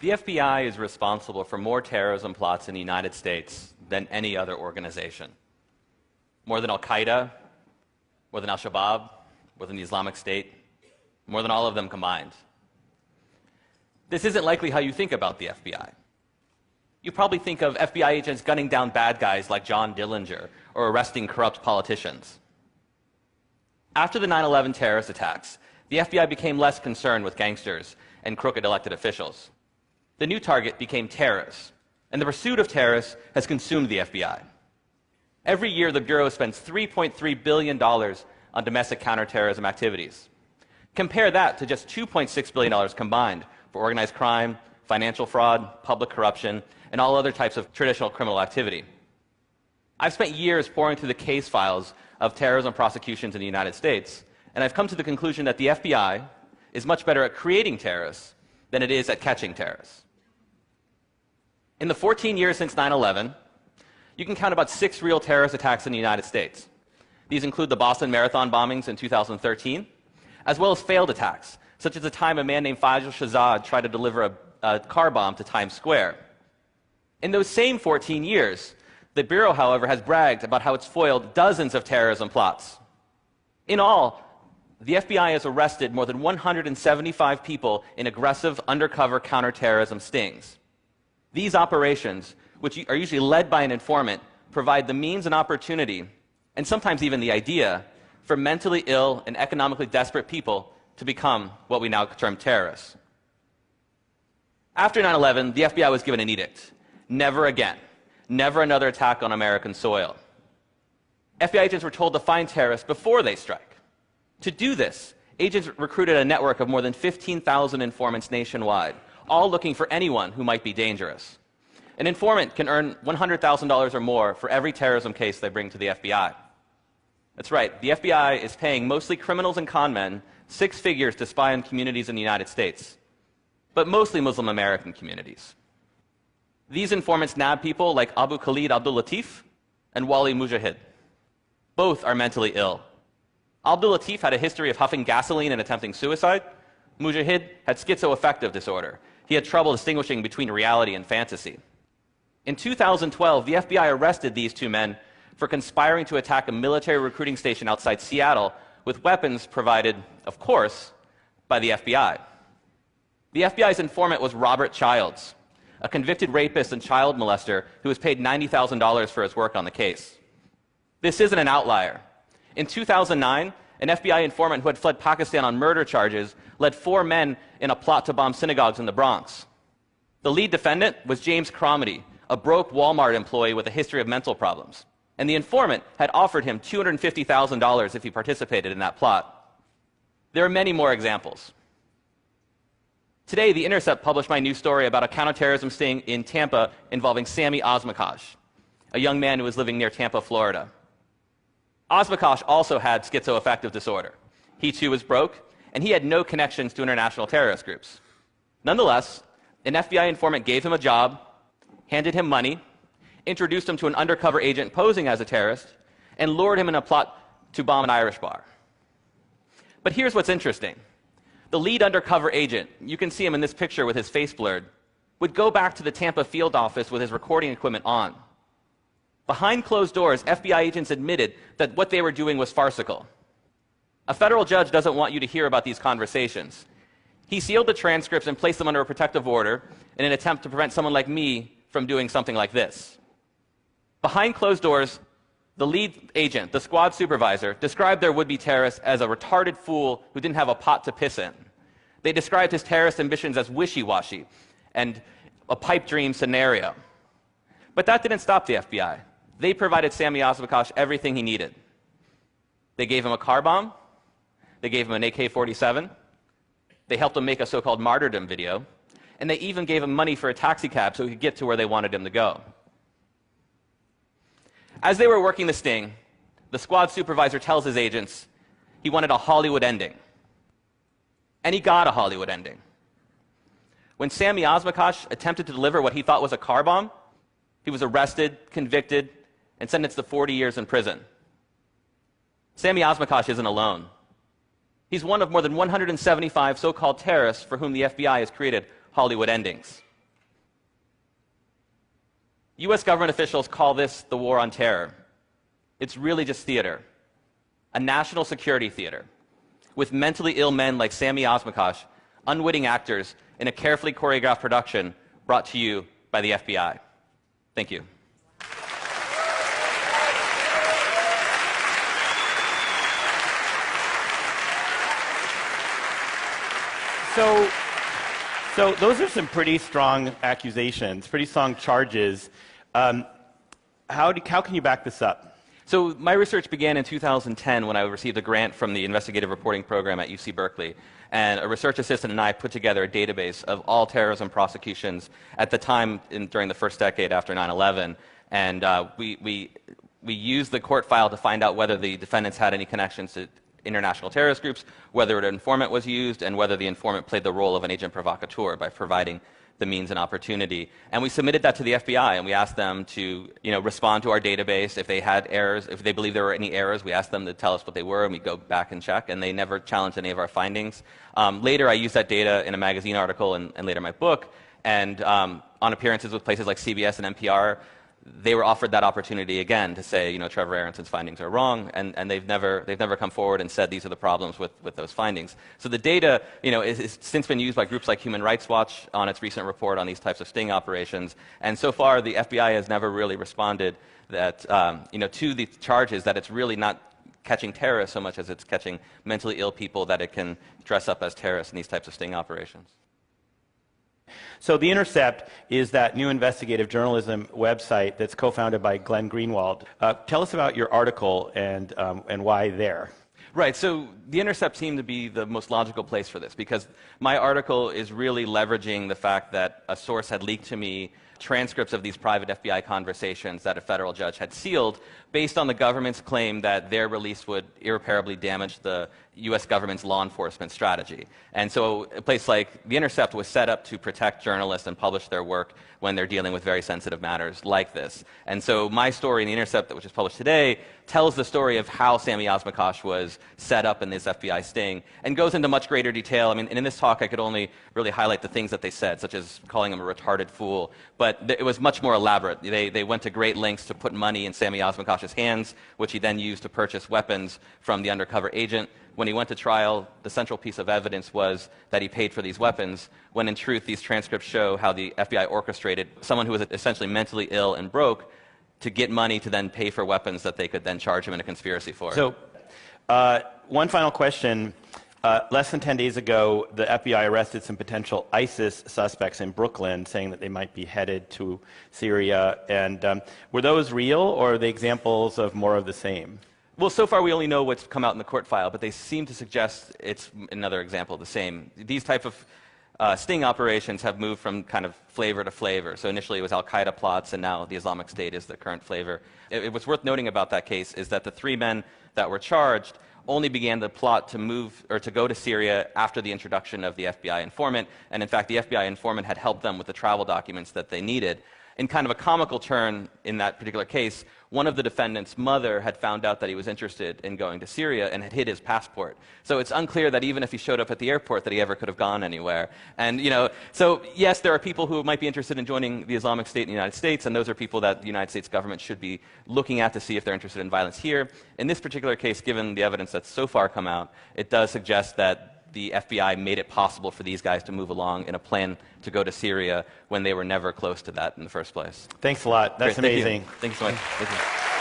The FBI is responsible for more terrorism plots in the United States than any other organization. More than Al-Qaeda, more than Al-Shabaab, more than the Islamic State, more than all of them combined. This isn't likely how you think about the FBI. You probably think of FBI agents gunning down bad guys like John Dillinger or arresting corrupt politicians. After the 9/11 terrorist attacks, the FBI became less concerned with gangsters and crooked elected officials. The new target became terrorists, and the pursuit of terrorists has consumed the FBI. Every year, the Bureau spends $3.3 billion on domestic counterterrorism activities. Compare that to just $2.6 billion combined for organized crime, financial fraud, public corruption, and all other types of traditional criminal activity. I've spent years poring through the case files of terrorism prosecutions in the United States, and I've come to the conclusion that the FBI is much better at creating terrorists than it is at catching terrorists. In the 14 years since 9/11, you can count about 6 real terrorist attacks in the United States. These include the Boston Marathon bombings in 2013, as well as failed attacks, such as the time a man named Fajr Shahzad tried to deliver a car bomb to Times Square. In those same 14 years, the Bureau, however, has bragged about how it's foiled dozens of terrorism plots. In all, the FBI has arrested more than 175 people in aggressive undercover counterterrorism stings. These operations, which are usually led by an informant, provide the means and opportunity, and sometimes even the idea, for mentally ill and economically desperate people to become what we now term terrorists. After 9/11, the FBI was given an edict. Never again. Never another attack on American soil. FBI agents were told to find terrorists before they strike. To do this, agents recruited a network of more than 15,000 informants nationwide, all looking for anyone who might be dangerous. An informant can earn $100,000 or more for every terrorism case they bring to the FBI. That's right, the FBI is paying mostly criminals and con men 6 figures to spy on communities in the United States, but mostly Muslim American communities. These informants nab people like Abu Khalid Abdul Latif and Wali Mujahid. Both are mentally ill. Abdul Latif had a history of huffing gasoline and attempting suicide. Mujahid had schizoaffective disorder. He had trouble distinguishing between reality and fantasy. In 2012, the FBI arrested these 2 men for conspiring to attack a military recruiting station outside Seattle with weapons provided, of course, by the FBI. The FBI's informant was Robert Childs, a convicted rapist and child molester who was paid $90,000 for his work on the case. This isn't an outlier. In 2009, an FBI informant who had fled Pakistan on murder charges led 4 men in a plot to bomb synagogues in the Bronx. The lead defendant was James Cromedy, a broke Walmart employee with a history of mental problems. And the informant had offered him $250,000 if he participated in that plot. There are many more examples. Today, The Intercept published my new story about a counterterrorism sting in Tampa involving Sami Osmakash, a young man who was living near Tampa, Florida. Osmakash also had schizoaffective disorder. He too was broke, and he had no connections to international terrorist groups. Nonetheless, an FBI informant gave him a job, handed him money, introduced him to an undercover agent posing as a terrorist, and lured him in a plot to bomb an Irish bar. But here's what's interesting. The lead undercover agent, you can see him in this picture with his face blurred, would go back to the Tampa field office with his recording equipment on. Behind closed doors, FBI agents admitted that what they were doing was farcical. A federal judge doesn't want you to hear about these conversations. He sealed the transcripts and placed them under a protective order in an attempt to prevent someone like me from doing something like this. Behind closed doors, the lead agent, the squad supervisor, described their would-be terrorist as a retarded fool who didn't have a pot to piss in. They described his terrorist ambitions as wishy-washy and a pipe dream scenario. But that didn't stop the FBI. They provided Sami Osmakash everything he needed. They gave him a car bomb. They gave him an AK-47. They helped him make a so-called martyrdom video. And they even gave him money for a taxi cab so he could get to where they wanted him to go. As they were working the sting, the squad supervisor tells his agents he wanted a Hollywood ending. And he got a Hollywood ending. When Sami Osmakash attempted to deliver what he thought was a car bomb, he was arrested, convicted, and sentenced to 40 years in prison. Sami Osmakash isn't alone. He's one of more than 175 so-called terrorists for whom the FBI has created Hollywood endings. US government officials call this the war on terror. It's really just theater, a national security theater, with mentally ill men like Sami Osmakash, unwitting actors in a carefully choreographed production brought to you by the FBI. Thank you. So those are some pretty strong accusations, pretty strong charges. How can you back this up? So my research began in 2010 when I received a grant from the investigative reporting program at UC Berkeley. And a research assistant and I put together a database of all terrorism prosecutions at the time during the first decade after 9/11. And we used the court file to find out whether the defendants had any connections to international terrorist groups, whether an informant was used, and whether the informant played the role of an agent provocateur by providing the means and opportunity. And we submitted that to the FBI, and we asked them to respond to our database. If they had errors, if they believed there were any errors, we asked them to tell us what they were, and we go back and check, and they never challenged any of our findings. Later, I used that data in a magazine article and later my book, and on appearances with places like CBS and NPR, they were offered that opportunity again to say, Trevor Aronson's findings are wrong, and they've never come forward and said these are the problems with those findings. So the data, is since been used by groups like Human Rights Watch on its recent report on these types of sting operations, and so far the FBI has never really responded that, to the charges that it's really not catching terrorists so much as it's catching mentally ill people that it can dress up as terrorists in these types of sting operations. So The Intercept is that new investigative journalism website that's co-founded by Glenn Greenwald. Tell us about your article and why there. Right, so The Intercept seemed to be the most logical place for this because my article is really leveraging the fact that a source had leaked to me transcripts of these private FBI conversations that a federal judge had sealed based on the government's claim that their release would irreparably damage the U.S. government's law enforcement strategy. And so a place like The Intercept was set up to protect journalists and publish their work when they're dealing with very sensitive matters like this. And so my story in The Intercept, which is published today, tells the story of how Sami Osmakash was set up in this FBI sting and goes into much greater detail. I mean, in this talk, I could only really highlight the things that they said, such as calling him a retarded fool. But it was much more elaborate. They went to great lengths to put money in Sami Osmakash's hands, which he then used to purchase weapons from the undercover agent. When he went to trial, the central piece of evidence was that he paid for these weapons, when in truth these transcripts show how the FBI orchestrated someone who was essentially mentally ill and broke to get money to then pay for weapons that they could then charge him in a conspiracy for. So, one final question. Less than 10 days ago, the FBI arrested some potential ISIS suspects in Brooklyn, saying that they might be headed to Syria. And were those real, or are they examples of more of the same? Well, so far we only know what's come out in the court file, but they seem to suggest it's another example of the same. These type of sting operations have moved from kind of flavor to flavor. So initially it was Al-Qaeda plots, and now the Islamic State is the current flavor. What's worth noting about that case is that the 3 men that were charged only began the plot to move or to go to Syria after the introduction of the FBI informant. And in fact, the FBI informant had helped them with the travel documents that they needed. In kind of a comical turn in that particular case, one of the defendant's mother had found out that he was interested in going to Syria and had hid his passport. So it's unclear that even if he showed up at the airport that he ever could have gone anywhere. And, so yes, there are people who might be interested in joining the Islamic State in the United States, and those are people that the United States government should be looking at to see if they're interested in violence here. In this particular case, given the evidence that's so far come out, it does suggest that the FBI made it possible for these guys to move along in a plan to go to Syria when they were never close to that in the first place. Thanks a lot. That's Great, amazing. Thank you so much. Thank you.